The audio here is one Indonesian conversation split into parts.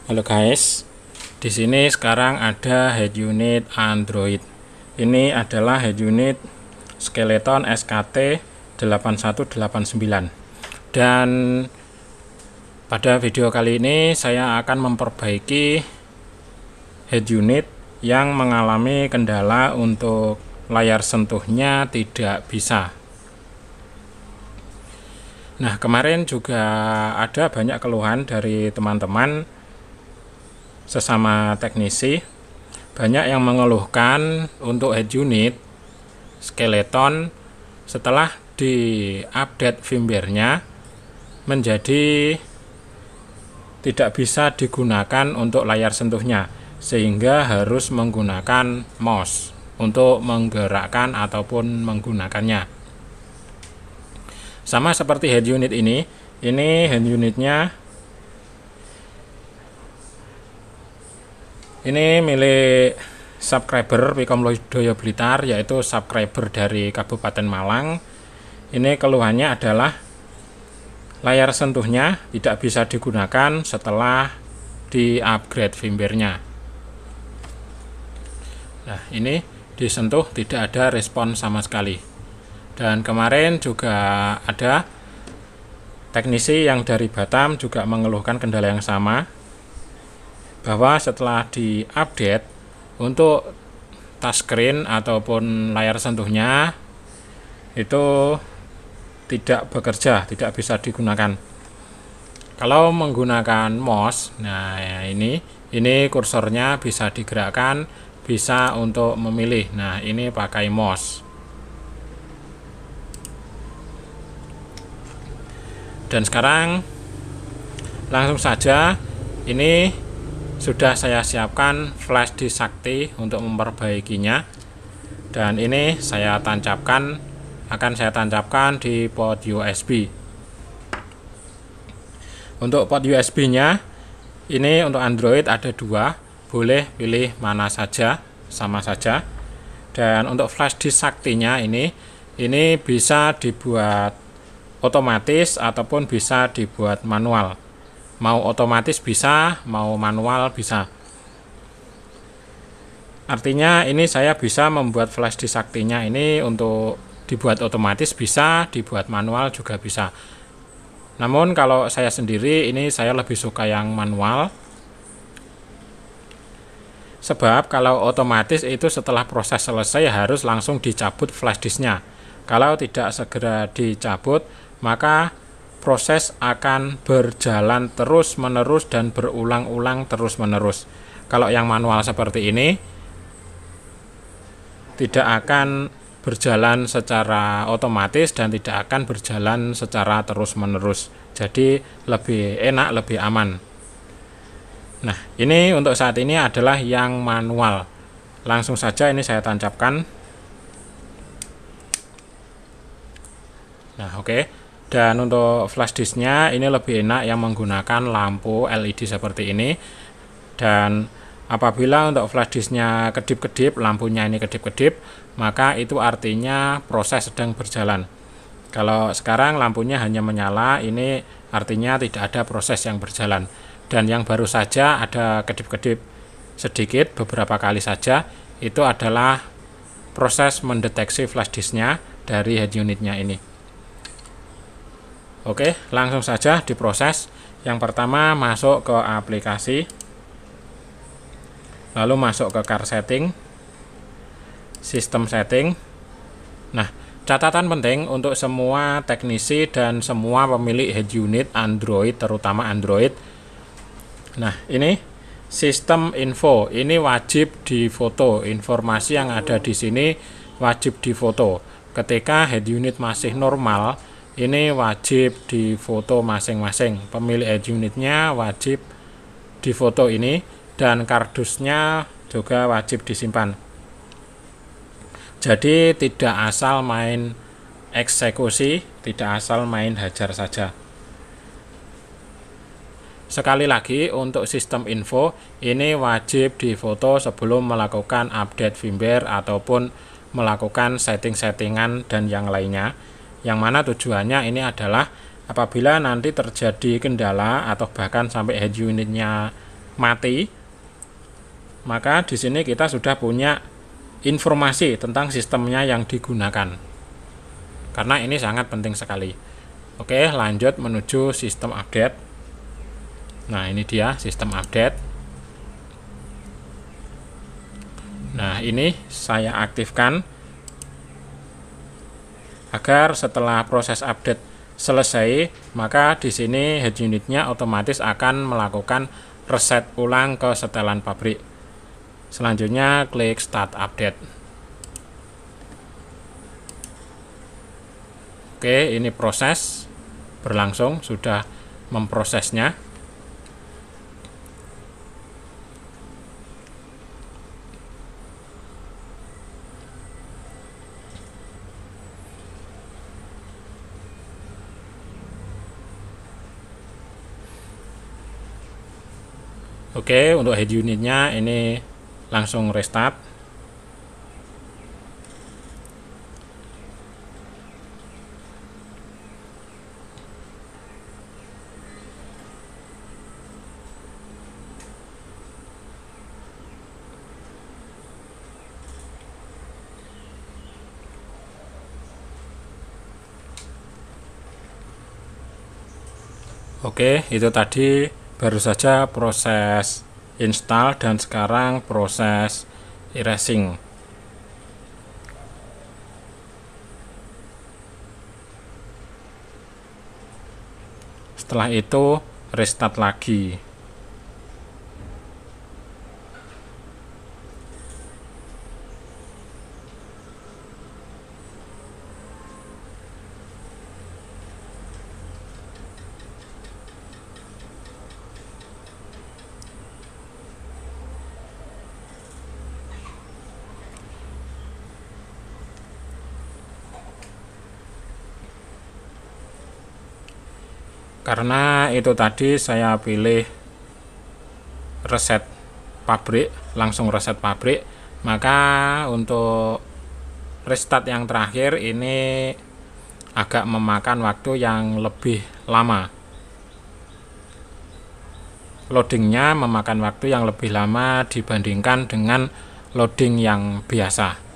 Halo guys, di sini sekarang ada head unit Android. Ini adalah head unit Skeleton SKT 8189. Dan pada video kali ini saya akan memperbaiki head unit yang mengalami kendala untuk layar sentuhnya tidak bisa. Nah, kemarin juga ada banyak keluhan dari teman-teman sesama teknisi, banyak yang mengeluhkan untuk head unit Skeleton setelah di-update firmware-nya menjadi tidak bisa digunakan untuk layar sentuhnya, sehingga harus menggunakan mouse untuk menggerakkan ataupun menggunakannya. Sama seperti head unit ini head unitnya ini milik subscriber Pikom Loidoyo Blitar, yaitu subscriber dari Kabupaten Malang. Ini keluhannya adalah layar sentuhnya tidak bisa digunakan setelah di-upgrade firmware-nya. Nah, ini disentuh tidak ada respon sama sekali. Dan kemarin juga ada teknisi yang dari Batam juga mengeluhkan kendala yang sama, bahwa setelah diupdate untuk touchscreen ataupun layar sentuhnya itu tidak bekerja, tidak bisa digunakan. Kalau menggunakan mouse, nah ini kursornya bisa digerakkan, bisa untuk memilih. Nah, ini pakai mouse. Dan sekarang langsung saja ini sudah saya siapkan flash disk sakti untuk memperbaikinya, dan ini akan saya tancapkan di port USB. Untuk port USB nya ini untuk Android ada dua, boleh pilih mana saja, sama saja. Dan untuk flash disk saktinya ini bisa dibuat otomatis ataupun bisa dibuat manual. Mau otomatis bisa, mau manual bisa. Artinya ini saya bisa membuat flash disk saktinya ini untuk dibuat otomatis bisa, dibuat manual juga bisa. Namun kalau saya sendiri ini saya lebih suka yang manual. Sebab kalau otomatis itu setelah proses selesai harus langsung dicabut flash disknya. Kalau tidak segera dicabut, maka proses akan berjalan terus-menerus dan berulang-ulang terus-menerus. Kalau yang manual seperti ini tidak akan berjalan secara otomatis dan tidak akan berjalan secara terus-menerus. Jadi lebih enak, lebih aman. Nah, ini untuk saat ini adalah yang manual. Langsung saja ini saya tancapkan. Nah, oke. Dan untuk flash disknya ini lebih enak yang menggunakan lampu LED seperti ini. Dan apabila untuk flash disknya kedip-kedip, lampunya ini kedip-kedip, maka itu artinya proses sedang berjalan. Kalau sekarang lampunya hanya menyala, ini artinya tidak ada proses yang berjalan. Dan yang baru saja ada kedip-kedip sedikit, beberapa kali saja, itu adalah proses mendeteksi flash disknya dari head unitnya ini. Oke, langsung saja diproses. Yang pertama masuk ke aplikasi, lalu masuk ke car setting, sistem setting. Nah, catatan penting untuk semua teknisi dan semua pemilik head unit Android, terutama Android. Nah, ini sistem info, ini wajib difoto. Informasi yang ada di sini wajib difoto. Ketika head unit masih normal, ini wajib difoto masing-masing. Pemilik head unitnya wajib difoto ini, dan kardusnya juga wajib disimpan. Jadi tidak asal main eksekusi, tidak asal main hajar saja. Sekali lagi untuk sistem info ini wajib difoto sebelum melakukan update firmware ataupun melakukan setting-settingan dan yang lainnya. Yang mana tujuannya ini adalah apabila nanti terjadi kendala atau bahkan sampai head unitnya mati, maka di sini kita sudah punya informasi tentang sistemnya yang digunakan. Karena ini sangat penting sekali. Oke, lanjut menuju sistem update. Nah, ini dia sistem update. Nah, ini saya aktifkan agar setelah proses update selesai, maka di sini head unitnya otomatis akan melakukan reset ulang ke setelan pabrik. Selanjutnya klik start update. Oke, ini proses berlangsung, sudah memprosesnya. Oke, untuk head unitnya ini langsung restart. Oke, itu tadi baru saja proses install dan sekarang proses erasing. Setelah itu restart lagi. Karena itu tadi saya pilih reset pabrik, langsung reset pabrik, maka untuk restart yang terakhir ini agak memakan waktu yang lebih lama. Loadingnya memakan waktu yang lebih lama dibandingkan dengan loading yang biasa.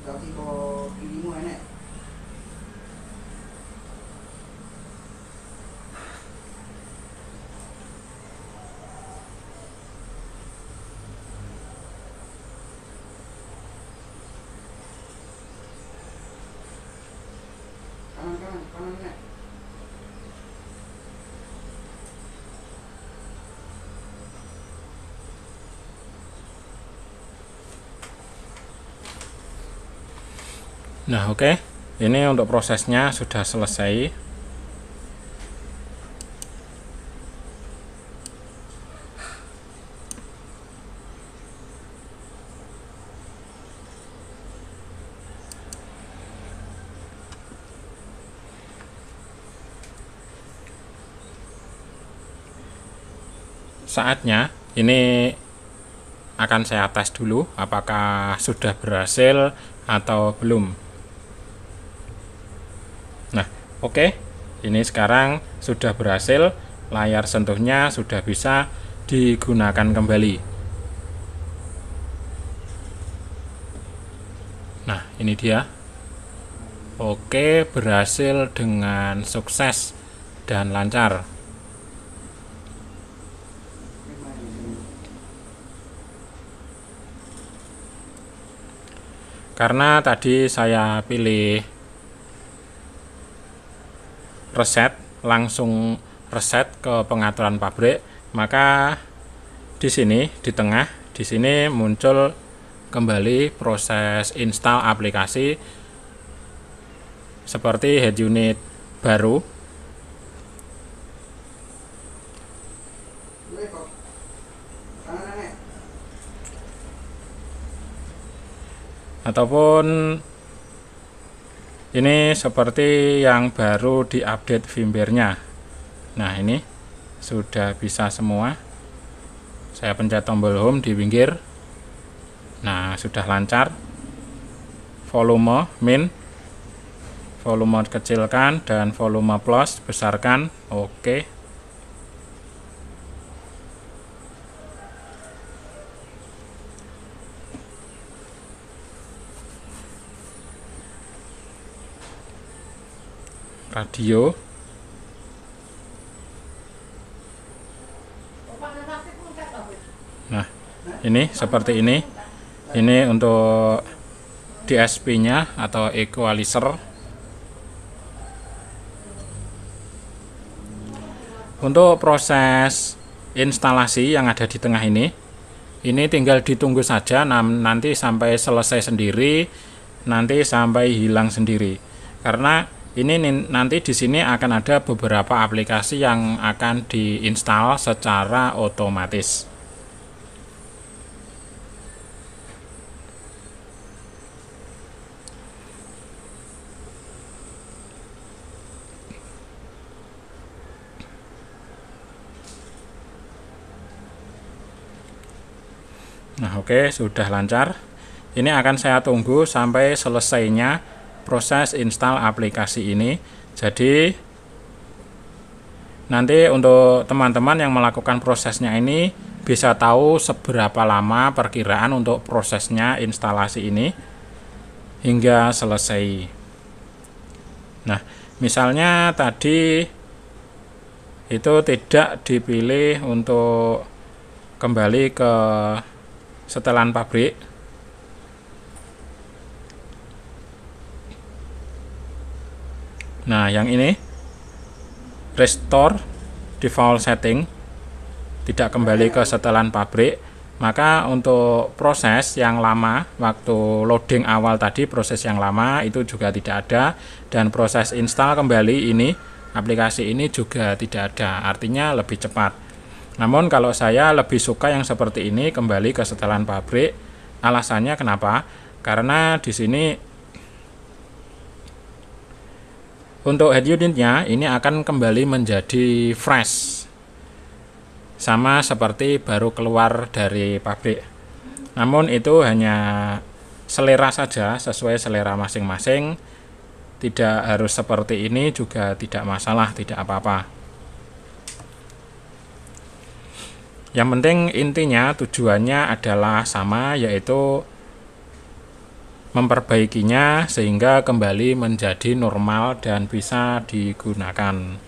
Tapi kau pilih mu enak. Kanan enak. Nah, oke. Ini untuk prosesnya sudah selesai. Saatnya ini akan saya tes dulu apakah sudah berhasil atau belum. Nah, oke. Ini sekarang sudah berhasil, layar sentuhnya sudah bisa digunakan kembali. Nah, ini dia. Oke, berhasil dengan sukses dan lancar. Karena tadi saya pilih reset, langsung reset ke pengaturan pabrik, maka di sini di tengah di sini muncul kembali proses install aplikasi seperti head unit baru. Ataupun ini seperti yang baru diupdate firmware-nya. Nah, ini sudah bisa semua. Saya pencet tombol home di pinggir. Nah, sudah lancar. Volume min, volume kecilkan, dan volume plus besarkan. Oke. Radio. Nah, ini seperti ini. Ini untuk DSP-nya atau equalizer. Untuk proses instalasi yang ada di tengah ini tinggal ditunggu saja nanti sampai selesai sendiri, nanti sampai hilang sendiri. Karena ini nanti di sini akan ada beberapa aplikasi yang akan diinstal secara otomatis. Nah, oke, sudah lancar. Ini akan saya tunggu sampai selesainya proses install aplikasi ini. Jadi nanti untuk teman-teman yang melakukan prosesnya ini bisa tahu seberapa lama perkiraan untuk prosesnya instalasi ini hingga selesai. Nah, misalnya tadi itu tidak dipilih untuk kembali ke setelan pabrik. Nah, yang ini restore default setting, tidak kembali ke setelan pabrik. Maka untuk proses yang lama, waktu loading awal tadi proses yang lama itu juga tidak ada, dan proses install kembali ini aplikasi ini juga tidak ada, artinya lebih cepat. Namun kalau saya lebih suka yang seperti ini, kembali ke setelan pabrik. Alasannya kenapa? Karena di sini untuk head unitnya ini akan kembali menjadi fresh, sama seperti baru keluar dari pabrik. Namun itu hanya selera saja, sesuai selera masing-masing. Tidak harus seperti ini juga tidak masalah, tidak apa-apa. Yang penting intinya tujuannya adalah sama, yaitu memperbaikinya sehingga kembali menjadi normal dan bisa digunakan.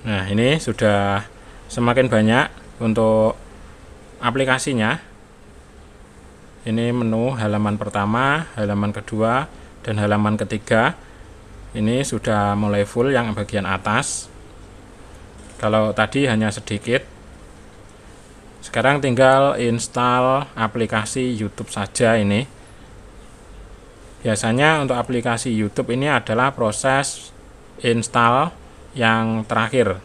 Nah, ini sudah semakin banyak untuk aplikasinya. Ini menu halaman pertama, halaman kedua, dan halaman ketiga. Ini sudah mulai full yang bagian atas. Kalau tadi hanya sedikit. Sekarang tinggal install aplikasi YouTube saja ini. Biasanya untuk aplikasi YouTube ini adalah proses install yang terakhir.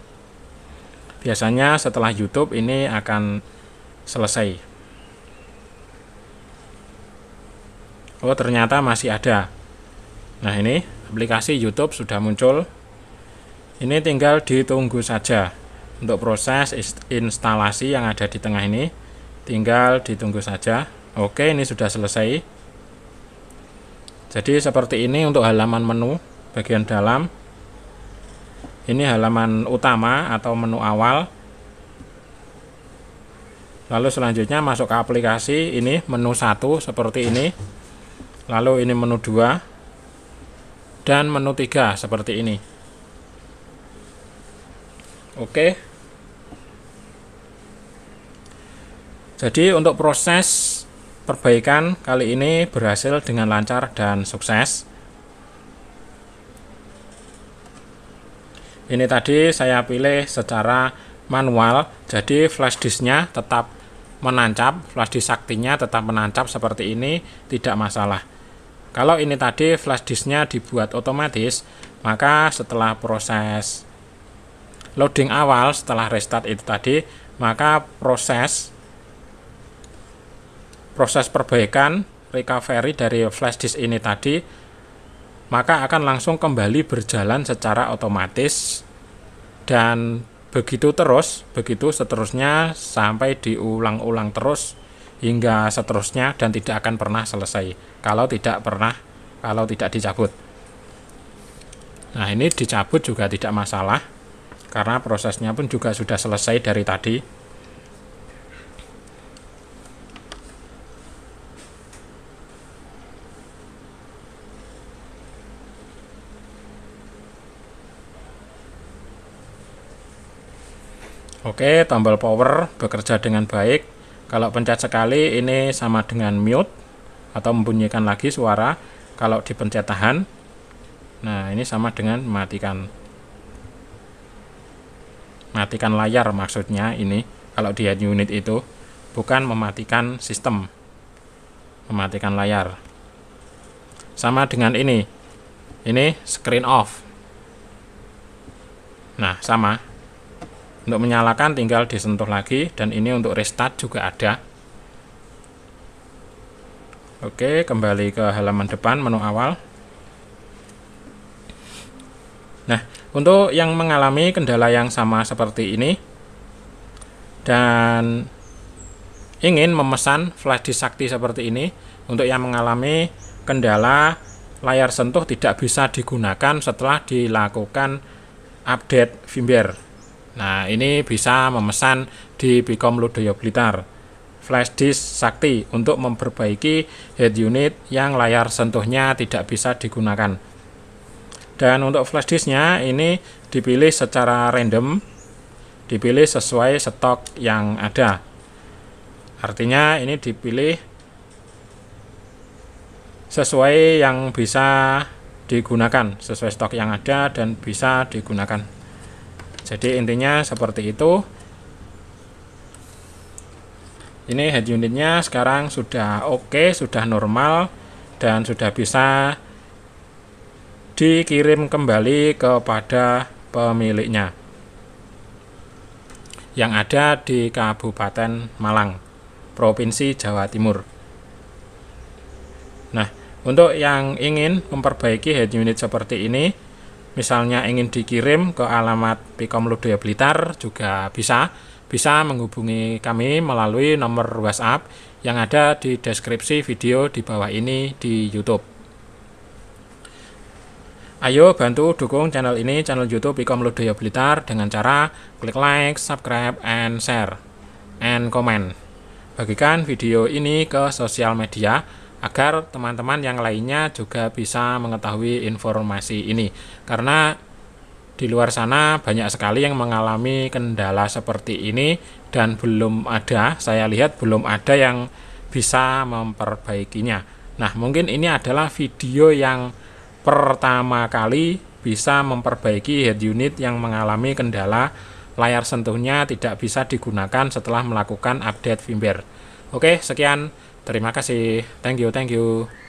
Biasanya setelah YouTube ini akan selesai. Oh, ternyata masih ada. Nah, ini aplikasi YouTube sudah muncul. Ini tinggal ditunggu saja. Untuk proses instalasi yang ada di tengah ini tinggal ditunggu saja. Oke, ini sudah selesai. Jadi seperti ini untuk halaman menu bagian dalam. Ini halaman utama atau menu awal. Lalu selanjutnya masuk ke aplikasi. Ini menu 1 seperti ini. Lalu ini menu 2 dan menu 3 seperti ini. Oke. Jadi untuk proses perbaikan kali ini berhasil dengan lancar dan sukses. Ini tadi saya pilih secara manual, jadi flash disknya tetap menancap, flash disk saktinya tetap menancap seperti ini, tidak masalah. Kalau ini tadi flash disknya dibuat otomatis, maka setelah proses loading awal, setelah restart itu tadi, maka proses perbaikan recovery dari flash disk ini tadi maka akan langsung kembali berjalan secara otomatis, dan begitu seterusnya sampai diulang-ulang terus hingga seterusnya, dan tidak akan pernah selesai kalau tidak dicabut. Nah, ini dicabut juga tidak masalah karena prosesnya pun juga sudah selesai dari tadi. Oke, tombol power bekerja dengan baik. Kalau pencet sekali ini sama dengan mute atau membunyikan lagi suara. Kalau dipencet tahan, nah ini sama dengan matikan layar maksudnya ini. Kalau di head unit itu bukan mematikan sistem, mematikan layar. Sama dengan ini screen off. Nah, sama. Untuk menyalakan tinggal disentuh lagi, dan ini untuk restart juga ada. Oke, kembali ke halaman depan menu awal. Nah, untuk yang mengalami kendala yang sama seperti ini dan ingin memesan flash disk sakti seperti ini, untuk yang mengalami kendala layar sentuh tidak bisa digunakan setelah dilakukan update firmware. Nah, ini bisa memesan di Bicom Lodaya Blitar flash disk sakti untuk memperbaiki head unit yang layar sentuhnya tidak bisa digunakan. Dan untuk flash disknya ini dipilih secara random, dipilih sesuai stok yang ada. Artinya ini dipilih sesuai yang bisa digunakan, sesuai stok yang ada dan bisa digunakan. Jadi intinya seperti itu. Ini head unitnya sekarang sudah oke, sudah normal, dan sudah bisa dikirim kembali kepada pemiliknya yang ada di Kabupaten Malang, Provinsi Jawa Timur. Nah, untuk yang ingin memperbaiki head unit seperti ini, misalnya ingin dikirim ke alamat Bicom Lodaya Blitar juga bisa menghubungi kami melalui nomor WhatsApp yang ada di deskripsi video di bawah ini di YouTube. Ayo bantu dukung channel ini, channel YouTube Bicom Lodaya Blitar, dengan cara klik like, subscribe, and share, and comment. Bagikan video ini ke sosial media agar teman-teman yang lainnya juga bisa mengetahui informasi ini, karena di luar sana banyak sekali yang mengalami kendala seperti ini dan saya lihat belum ada yang bisa memperbaikinya. Nah, mungkin ini adalah video yang pertama kali bisa memperbaiki head unit yang mengalami kendala layar sentuhnya tidak bisa digunakan setelah melakukan update firmware. Oke, sekian. Terima kasih. Thank you.